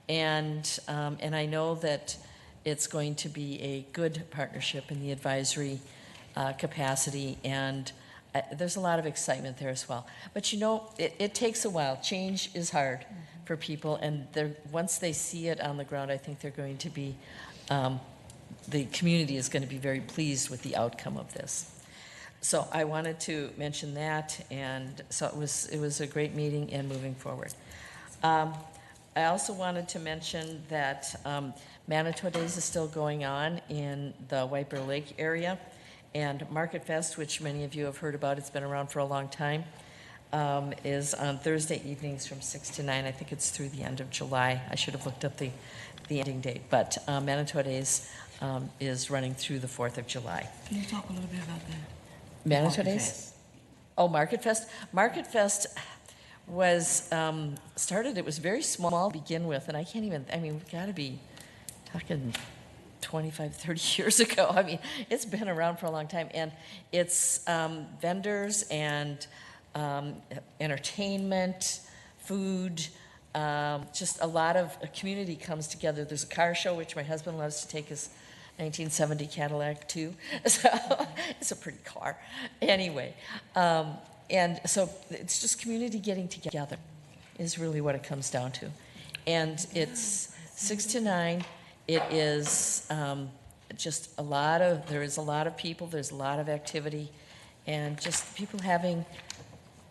S11: and I know that it's going to be a good partnership in the advisory capacity, and there's a lot of excitement there as well. But it takes a while. Change is hard for people, and once they see it on the ground, I think they're going to be the community is going to be very pleased with the outcome of this. So I wanted to mention that, and so it was a great meeting and moving forward. I also wanted to mention that Manitou Days is still going on in the White Bear Lake area, and Market Fest, which many of you have heard about, it's been around for a long time, is on Thursday evenings from 6 to 9. I think it's through the end of July. I should have looked up the ending date, but Manitou Days is running through the 4th of July.
S12: Can you talk a little bit about that?
S11: Manitou Days? Oh, Market Fest? Market Fest was started, it was very small to begin with, and I can't even, I mean, we've got to be talking 25, 30 years ago. I mean, it's been around for a long time, and it's vendors and entertainment, food, just a lot of a community comes together. There's a car show, which my husband loves to take his 1970 Cadillac too. So it's a pretty car. Anyway, and so it's just community getting together is really what it comes down to. And it's 6 to 9. It is just there is a lot of people, there's a lot of activity, and just people having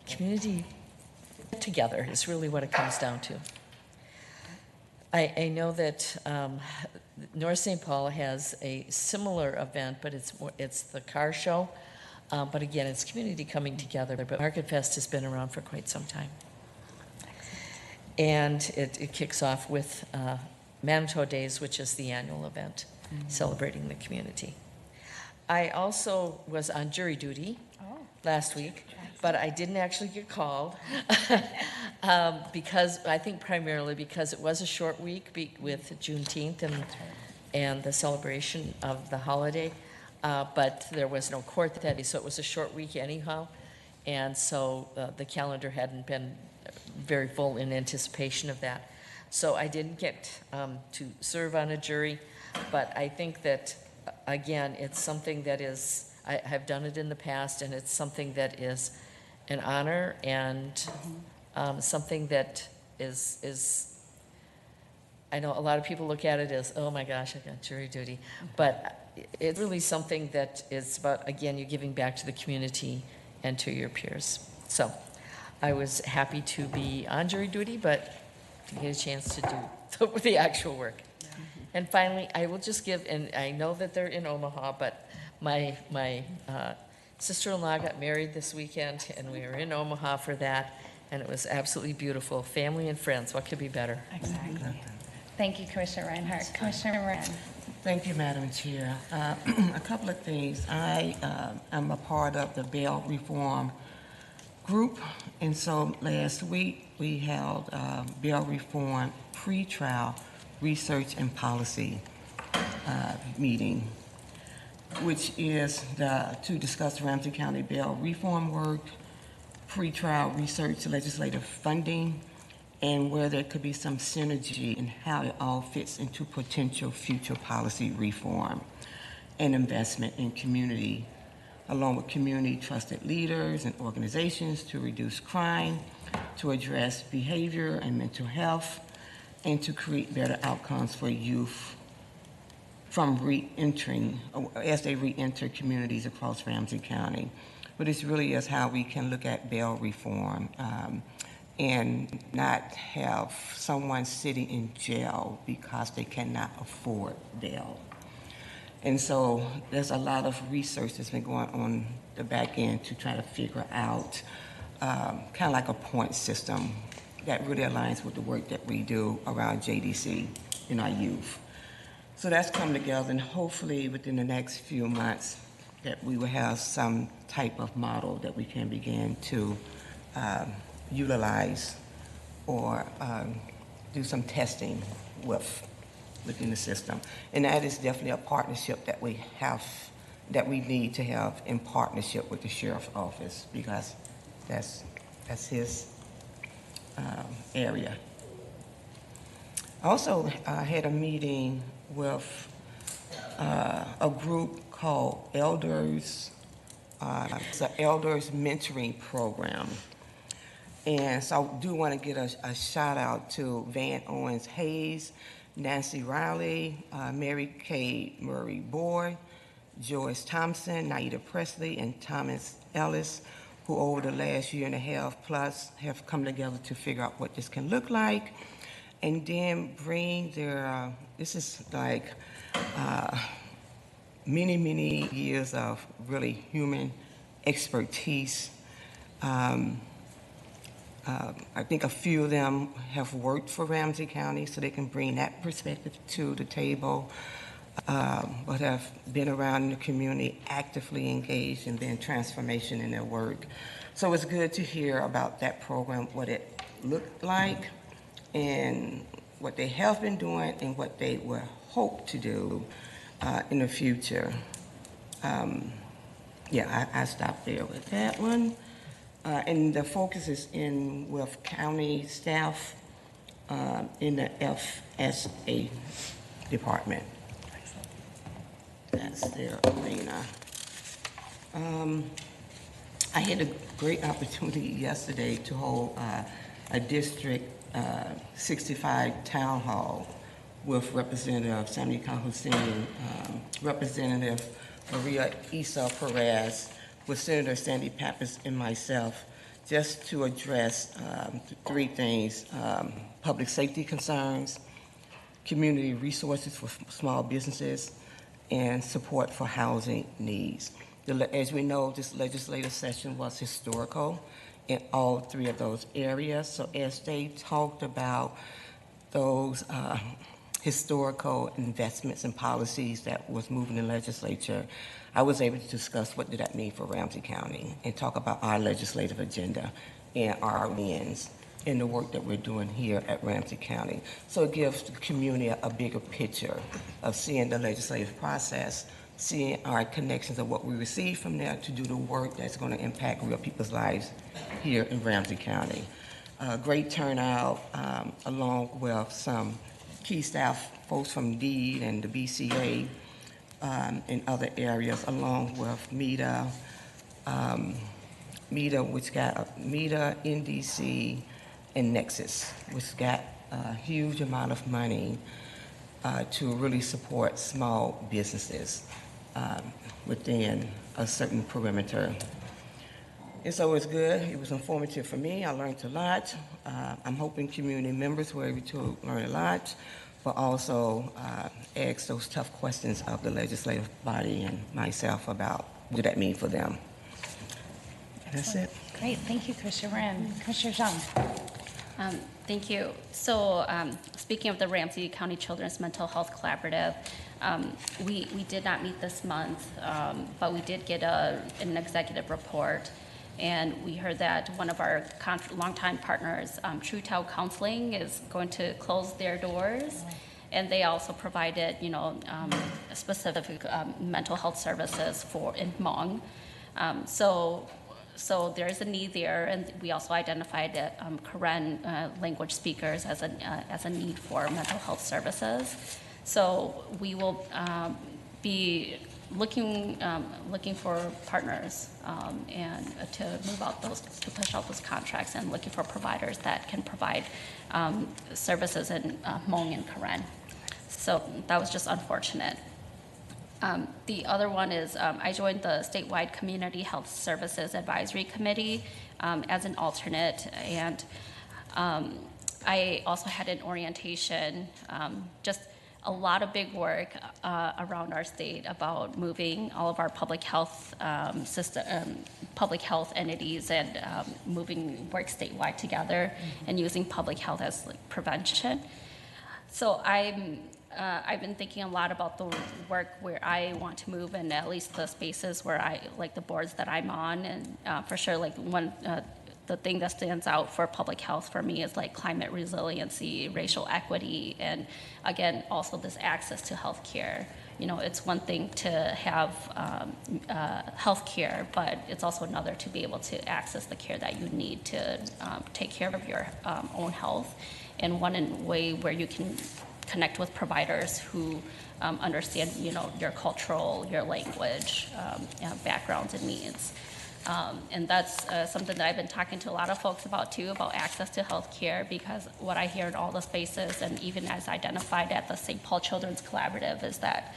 S11: community together is really what it comes down to. I know that North St. Paul has a similar event, but it's the car show. But again, it's community coming together. But Market Fest has been around for quite some time. And it kicks off with Manitou Days, which is the annual event celebrating the community. I also was on jury duty last week, but I didn't actually get called because I think primarily because it was a short week with Juneteenth and the celebration of the holiday, but there was no court that day, so it was a short week anyhow, and so the calendar hadn't been very full in anticipation of that. So I didn't get to serve on a jury, but I think that, again, it's something that is, I have done it in the past, and it's something that is an honor and something that is, I know a lot of people look at it as, oh my gosh, I got jury duty, but it's really something that is about, again, you giving back to the community and to your peers. So I was happy to be on jury duty, but to get a chance to do the actual work. And finally, I will just give, and I know that they're in Omaha, but my sister-in-law got married this weekend, and we were in Omaha for that, and it was absolutely beautiful. Family and friends, what could be better?
S1: Exactly. Thank you, Commissioner Reinhardt. Commissioner Moran.
S12: Thank you, Madam Chair. A couple of things. I am a part of the bail reform group, and so last week we held a bail reform pre-trial research and policy meeting, which is to discuss Ramsey County bail reform work, pre-trial research, legislative funding, and where there could be some synergy in how it all fits into potential future policy reform and investment in community, along with community trusted leaders and organizations to reduce crime, to address behavior and mental health, and to create better outcomes for youth from re-entering, as they re-enter communities across Ramsey County. But it's really is how we can look at bail reform and not have someone sitting in jail because they cannot afford bail. And so there's a lot of research that's been going on the back end to try to figure out kind of like a point system that really aligns with the work that we do around JDC in our youth. So that's come together, and hopefully within the next few months that we will have some type of model that we can begin to utilize or do some testing within the system. And that is definitely a partnership that we have, that we need to have in partnership with the Sheriff's Office, because that's his area. I also had a meeting with a group called Elders. It's an Elders Mentoring Program. And so I do want to get a shout out to Van Owens Hayes. Nancy Riley, Mary Kay Murray Boyd, Joyce Thompson, Naida Presley, and Thomas Ellis, who over the last year and a half plus have come together to figure out what this can look like, and then bring their, this is like many, many years of really human expertise. I think a few of them have worked for Ramsey County, so they can bring that perspective to the table, but have been around in the community, actively engaged in being transformation in their work. So it's good to hear about that program, what it looked like, and what they have been doing, and what they will hope to do in the future. Yeah, I stopped there with that one. And the focus is in with county staff in the FSA department. That's their arena. I had a great opportunity yesterday to hold a District 65 town hall with Representative Sammy Hussein, Representative Maria Isa Perez, with Senator Sandy Pappas and myself, just to address three things: public safety concerns, community resources for small businesses, and support for housing needs. As we know, this legislative session was historical in all three of those areas. So as they talked about those historical investments and policies that was moving in the legislature, I was able to discuss what did that mean for Ramsey County and talk about our legislative agenda and our wins in the work that we're doing here at Ramsey County. So it gives the community a bigger picture of seeing the legislative process, seeing our connections of what we receive from there to do the work that's going to impact real people's lives here in Ramsey County. Great turnout, along with some key staff folks from DEED and the BCA, in other areas, along with MEDA, which got MEDA, NDC, and Nexus, which got a huge amount of money to really support small businesses within a certain perimeter. And so it's good. It was informative for me. I learned a lot. I'm hoping community members were able to learn a lot, but also ask those tough questions of the legislative body and myself about what did that mean for them. And that's it.
S1: Great, thank you, Commissioner Moran. Commissioner Zhang.
S13: Thank you. So speaking of the Ramsey County Children's Mental Health Collaborative, we did not meet this month, but we did get an executive report. And we heard that one of our longtime partners, True Tao Counseling, is going to close their doors. And they also provided, specific mental health services in Hmong. So there is a need there, and we also identified that Karen language speakers as a need for mental health services. So we will be looking for partners and to move out to push out those contracts, and looking for providers that can provide services in Hmong and Karen. So that was just unfortunate. The other one is I joined the statewide Community Health Services Advisory Committee as an alternate, and I also had an orientation, just a lot of big work around our state about moving all of our public health public health entities and moving work statewide together and using public health as prevention. So I've been thinking a lot about the work where I want to move, and at least the spaces where I like the boards that I'm on, and for sure, like the thing that stands out for public health for me is like climate resiliency, racial equity, and again, also this access to health care. It's one thing to have health care, but it's also another to be able to access the care that you need to take care of your own health, and one way where you can connect with providers who understand, your cultural, your language, backgrounds and needs. And that's something that I've been talking to a lot of folks about too, about access to health care, because what I hear in all the spaces, and even as identified at the St. Paul Children's Collaborative, is that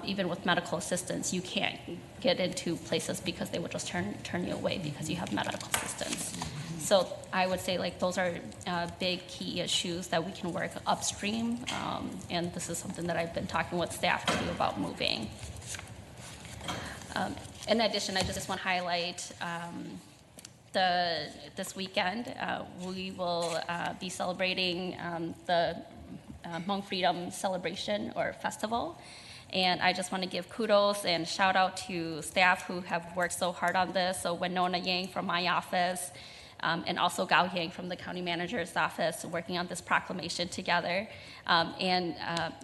S13: even with medical assistance, you can't get into places because they will just turn you away because you have medical assistance. So I would say like those are big key issues that we can work upstream, and this is something that I've been talking with staff to do about moving. In addition, I just want to highlight this weekend we will be celebrating the Hmong Freedom Celebration or Festival. And I just want to give kudos and shout out to staff who have worked so hard on this. So Winona Yang from my office, and also Gao Yang from the county manager's office, working on this proclamation together.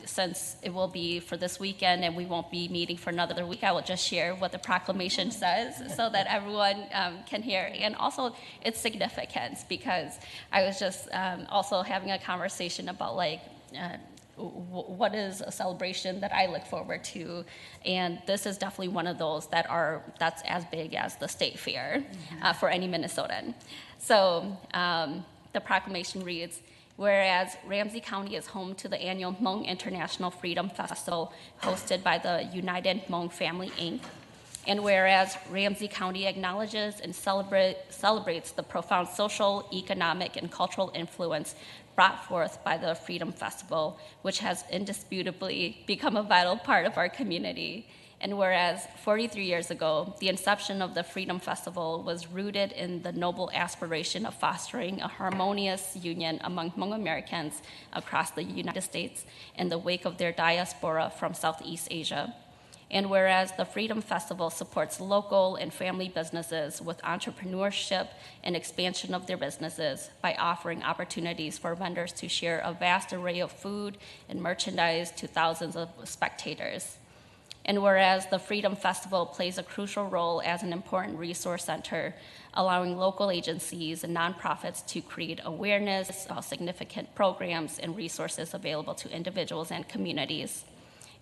S13: Since it will be for this weekend and we won't be meeting for another week, I will just share what the proclamation says so that everyone can hear. And also its significance, because I was just also having a conversation about like, what is a celebration that I look forward to, and this is definitely one of those that's as big as the state fair for any Minnesotan. So the proclamation reads, whereas Ramsey County is home to the annual Hmong International Freedom Festival hosted by the United Hmong Family, Inc., and whereas Ramsey County acknowledges and celebrates the profound social, economic, and cultural influence brought forth by the Freedom Festival, which has indisputably become a vital part of our community. And whereas 43 years ago, the inception of the Freedom Festival was rooted in the noble aspiration of fostering a harmonious union among Hmong Americans across the United States in the wake of their diaspora from Southeast Asia. And whereas the Freedom Festival supports local and family businesses with entrepreneurship and expansion of their businesses by offering opportunities for vendors to share a vast array of food and merchandise to thousands of spectators. And whereas the Freedom Festival plays a crucial role as an important resource center, allowing local agencies and nonprofits to create awareness of significant programs and resources available to individuals and communities.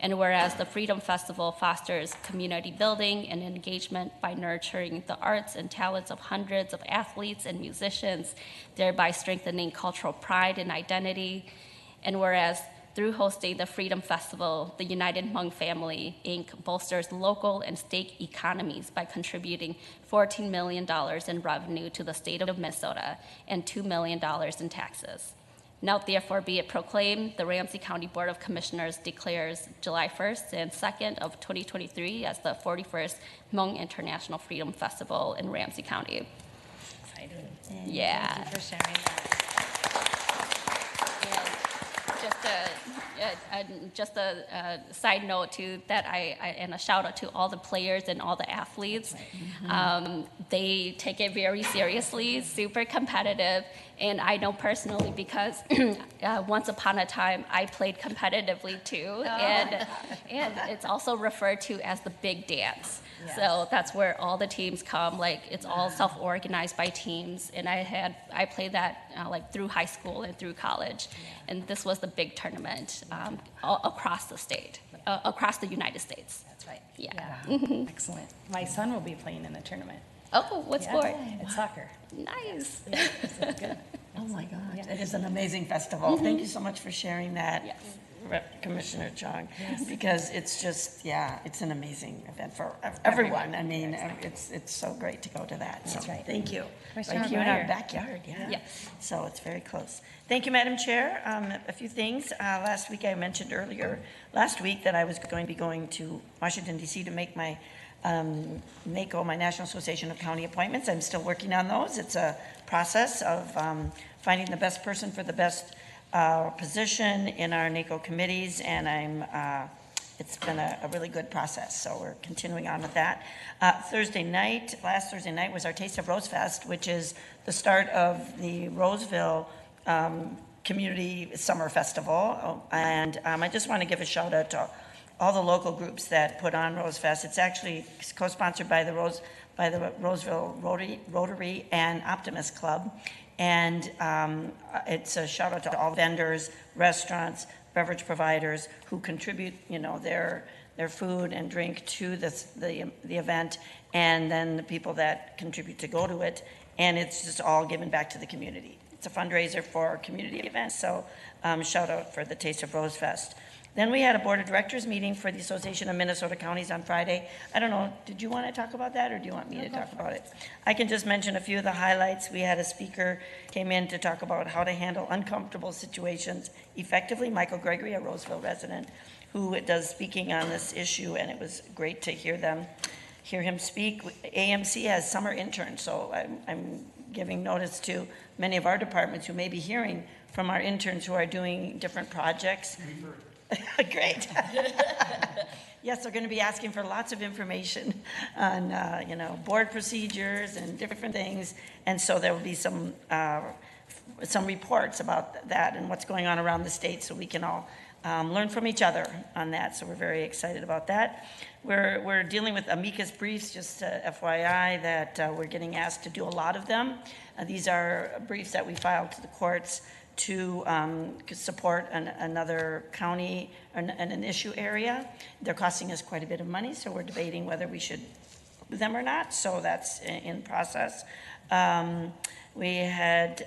S13: And whereas the Freedom Festival fosters community building and engagement by nurturing the arts and talents of hundreds of athletes and musicians, thereby strengthening cultural pride and identity. And whereas through hosting the Freedom Festival, the United Hmong Family, Inc. bolsters local and state economies by contributing $14 million in revenue to the state of Minnesota and $2 million in taxes. Now, therefore, be it proclaimed, the Ramsey County Board of Commissioners declares July 1st and 2nd of 2023 as the 41st Hmong International Freedom Festival in Ramsey County.
S1: Excited.
S13: Yeah.
S1: Thank you for sharing that.
S13: Just a side note to that, and a shout out to all the players and all the athletes. They take it very seriously, super competitive, and I know personally because once upon a time I played competitively too, and it's also referred to as the big dance. Yes. So that's where all the teams come. Like it's all self-organized by teams, and I played that like through high school and through college, and this was the big tournament across the state, across the United States.
S1: That's right.
S13: Yeah.
S1: Excellent. My son will be playing in the tournament.
S13: Oh, what sport?
S1: It's soccer.
S13: Nice.
S1: Yeah, so it's good.
S12: Oh my gosh, it is an amazing festival. Thank you so much for sharing that.
S13: Yes.
S12: Commissioner Chung, because it's just, it's an amazing event for everyone. I mean, it's so great to go to that.
S1: That's
S12: So
S1: right.
S12: thank you.
S1: Commissioner
S12: Right here in our
S1: Meyer.
S12: backyard, yeah.
S13: Yes.
S12: So it's very close. Thank you, Madam Chair. A few things. Last week, I mentioned earlier, last week that I was going to be going to Washington, D.C. to make my NACO, my National Association of County Appointments. I'm still working on those. It's a process of finding the best person for the best position in our NACO committees, and it's been a really good process, so we're continuing on with that. Last Thursday night was our Taste of Rose Fest, which is the start of the Roseville Community Summer Festival, and I just want to give a shout out to all the local groups that put on Rose Fest. It's actually co-sponsored by the Roseville Rotary and Optimist Club. And it's a shout out to all vendors, restaurants, beverage providers who contribute, their
S4: their food and drink to the event, and then the people that contribute to go to it, and it's just all given back to the community. It's a fundraiser for community events, so shout out for the Taste of Rose Fest. Then we had a board of directors meeting for the Association of Minnesota Counties on Friday. I don't know, did you want to talk about that, or do you want me to talk about it? I can just mention a few of the highlights. We had a speaker came in to talk about how to handle uncomfortable situations effectively. Michael Gregory, a Roseville resident, who does speaking on this issue, and it was great to hear him speak. AMC has summer interns, so I'm giving notice to many of our departments who may be hearing from our interns who are doing different projects. Great. Yes, they're going to be asking for lots of information on, board procedures and different things. And so there will be some reports about that and what's going on around the state, so we can all learn from each other on that. So we're very excited about that. We're dealing with amicus briefs, just FYI, that we're getting asked to do a lot of them. These are briefs that we filed to the courts to support another county and an issue area. They're costing us quite a bit of money, so we're debating whether we should do them or not. So that's in process. We had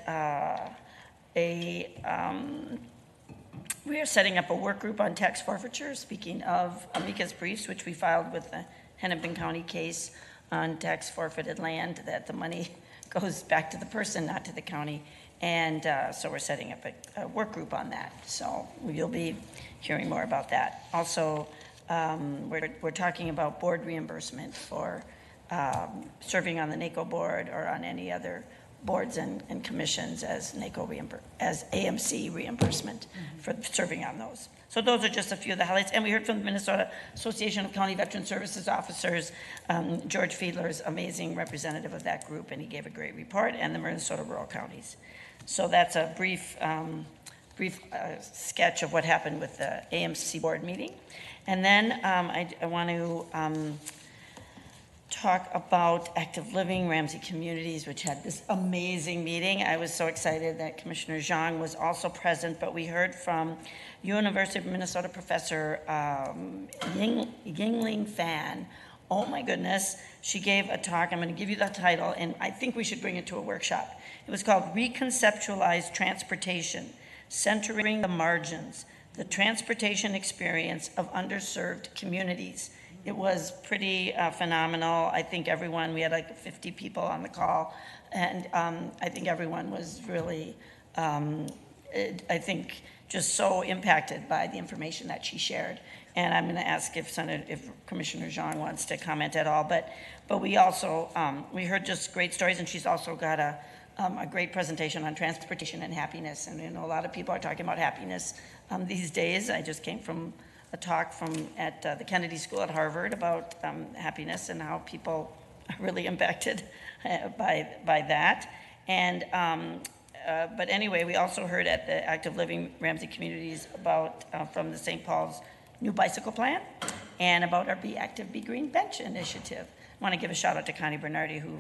S4: we are setting up a work group on tax forfeiture. Speaking of amicus briefs, which we filed with the Hennepin County case on tax forfeited land, that the money goes back to the person, not to the county. And so we're setting up a work group on that. So you'll be hearing more about that. Also, we're talking about board reimbursement for serving on the NACO board or on any other boards and commissions as as AMC reimbursement for serving on those. So those are just a few of the highlights. And we heard from the Minnesota Association of County Veteran Services Officers. George Fiedler is amazing representative of that group, and he gave a great report, and the Minnesota Rural Counties. So that's a brief sketch of what happened with the AMC board meeting. And then I want to talk about active living, Ramsey Communities, which had this amazing meeting. I was so excited that Commissioner Zhang was also present, but we heard from University of Minnesota professor Yingling Fan. Oh my goodness, she gave a talk. I'm going to give you the title, and I think we should bring it to a workshop. It was called Reconceptualize Transportation, Centering the Margins, the Transportation Experience of Underserved Communities. It was pretty phenomenal. I think we had like 50 people on the call, and I think everyone was really, just so impacted by the information that she shared. And I'm going to ask if Commissioner Zhang wants to comment at all. But we also, we heard just great stories, and she's also got a great presentation on transportation and happiness. And a lot of people are talking about happiness these days. I just came from a talk at the Kennedy School at Harvard about happiness and how people are really impacted by that. And but anyway, we also heard at the Active Living Ramsey Communities about from the St. Paul's new bicycle plan and about our Be Active, Be Green bench initiative. I want to give a shout out to Connie Bernardi, who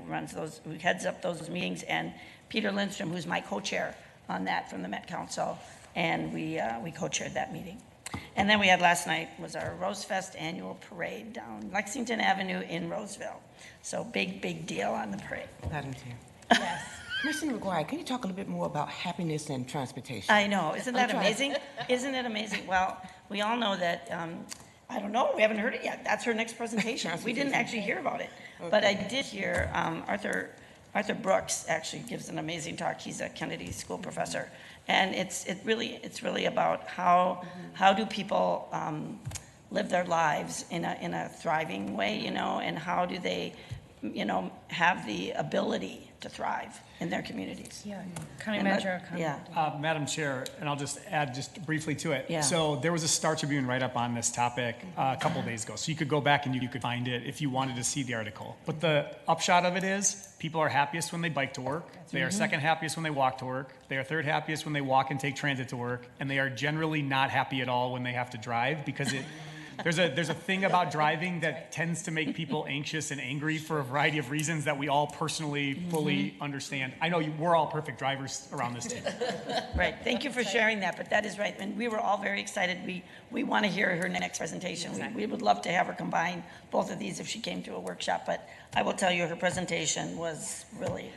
S4: heads up those meetings, and Peter Lindstrom, who's my co-chair on that from the Met Council, and we co-chaired that meeting. And then we had last night was our Rose Fest annual parade down Lexington Avenue in Roseville. So big deal on the parade.
S12: Madam Chair. Yes. Commissioner McGuire, can you talk a little bit more about happiness and transportation?
S4: I know. Isn't that amazing? Isn't it amazing? Well, we all know that, I don't know, we haven't heard it yet. That's her next presentation. We didn't actually hear about it. Okay. But I did hear Arthur Brooks actually gives an amazing talk. He's a Kennedy School professor. And it's really about how do people live their lives in a thriving way, and how do they, have the ability to thrive in their communities.
S1: Yeah, County Manager.
S3: Madam Chair, and I'll just add just briefly to it.
S4: Yeah.
S3: So there was a Star Tribune write-up on this topic a couple of days ago. So you could go back and you could find it if you wanted to see the article. But the upshot of it is people are happiest when they bike to work. They are second happiest when they walk to work. They are third happiest when they walk and take transit to work. And they are generally not happy at all when they have to drive because There's a thing about driving that tends to make people anxious and angry for a variety of reasons that we all personally fully understand. I know we're all perfect drivers around this table.
S4: Right, thank you for sharing that, but that is right, and we were all very excited. We want to hear her next presentation. We would love to have her combine both of these if she came to a workshop, but I will tell you, her presentation was really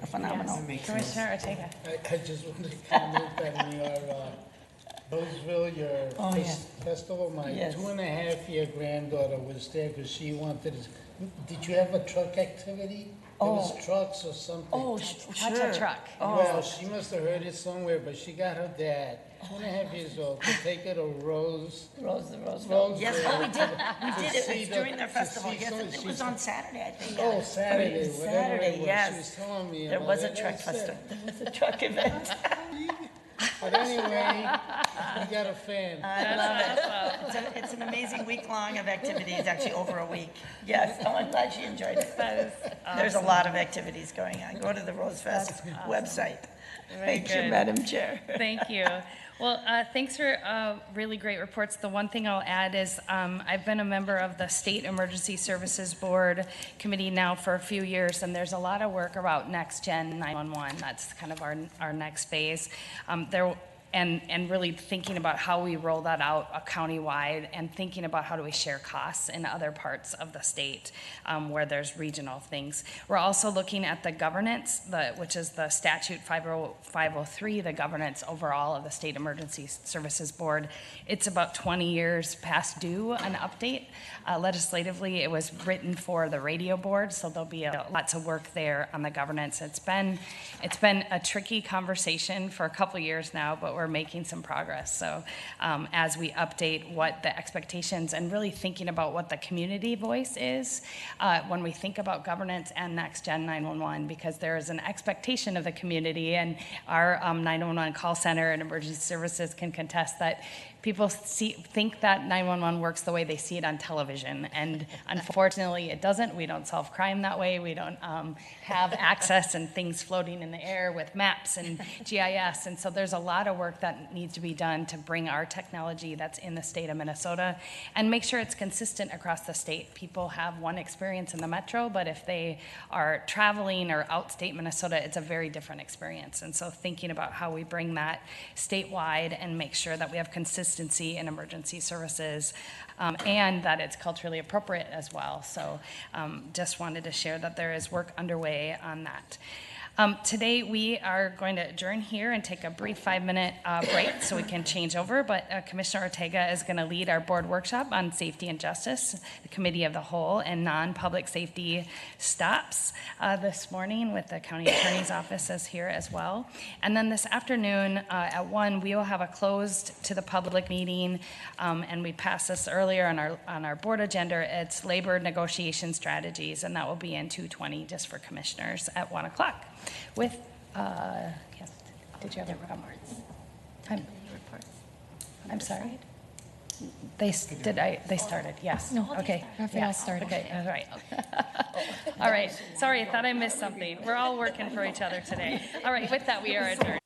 S4: phenomenal.
S5: Commissioner Ortega.
S10: I just wanted to comment that in your Roseville, your festival, my
S4: Yes.
S10: 2.5-year granddaughter was there because she wanted to, did you have a truck activity? There was trucks or something.
S4: Oh,
S5: Touch
S4: sure.
S5: a truck.
S10: Well, she must have heard it somewhere, but she got her dad, 2.5 years old, to take her to
S4: Roseville.
S10: Roseville.
S4: Yes, oh, we did it,
S10: see
S4: it's
S10: the-
S4: during their
S10: to
S4: festival,
S10: see
S4: yes,
S10: some-
S4: it was on Saturday, I think.
S10: Oh, Saturday, whatever
S4: Saturday,
S10: it was.
S4: yes.
S10: She was telling me
S4: There
S10: about
S4: was a
S10: it.
S4: truck
S10: That's it.
S4: festival, there was a truck event.
S10: But anyway, we got a fan.
S4: I love it. It's an amazing week-long of activities, actually over a week. Yes, oh, I'm glad she enjoyed it. There's a lot of activities going on. Go to the Rose Fest website. Thank you,
S5: good.
S4: Madam Chair.
S5: Thank you. Well, thanks for really great reports. The one thing I'll add is I've been a member of the State Emergency Services Board Committee now for a few years, and there's a lot of work about Next Gen 911. That's kind of our next phase. And really thinking about how we roll that out countywide and thinking about how do we share costs in other parts of the state where there's regional things. We're also looking at the governance, which is the statute 503, the governance overall of the State Emergency Services Board. It's about 20 years past due, an update. Legislatively, it was written for the radio board, so there'll be lots of work there on the governance. It's been a tricky conversation for a couple years now, but we're making some progress. So as we update what the expectations and really thinking about what the community voice is when we think about governance and Next Gen 911, because there is an expectation of the community, and our 911 call center and emergency services can contest that people think that 911 works the way they see it on television, and unfortunately it doesn't. We don't solve crime that way. We don't have access and things floating in the air with maps and GIS, and so there's a lot of work that needs to be done to bring our technology that's in the state of Minnesota and make sure it's consistent across the state. People have one experience in the metro, but if they are traveling or outstate Minnesota, it's a very different experience, and so thinking about how we bring that statewide and make sure that we have consistency in emergency services and that it's culturally appropriate as well. So just wanted to share that there is work underway on that. Today we are going to adjourn here and take a brief 5-minute break so we can change over, but Commissioner Ortega is going to lead our board workshop on safety and justice, the committee of the whole, and non-public safety stops this morning with the county attorney's offices here as well. And then this afternoon at 1, we will have a closed to the public meeting, and we passed this earlier on our board agenda. It's labor negotiation strategies, and that will be in 2:20 just for commissioners at 1 o'clock. With, yes, did you have reports? Reports. I'm sorry. They started, yes. No, okay. Raphael yeah. started. Okay, all right. All right. Sorry, I thought I missed something. We're all working for each other today. All right, with that, we are adjourned.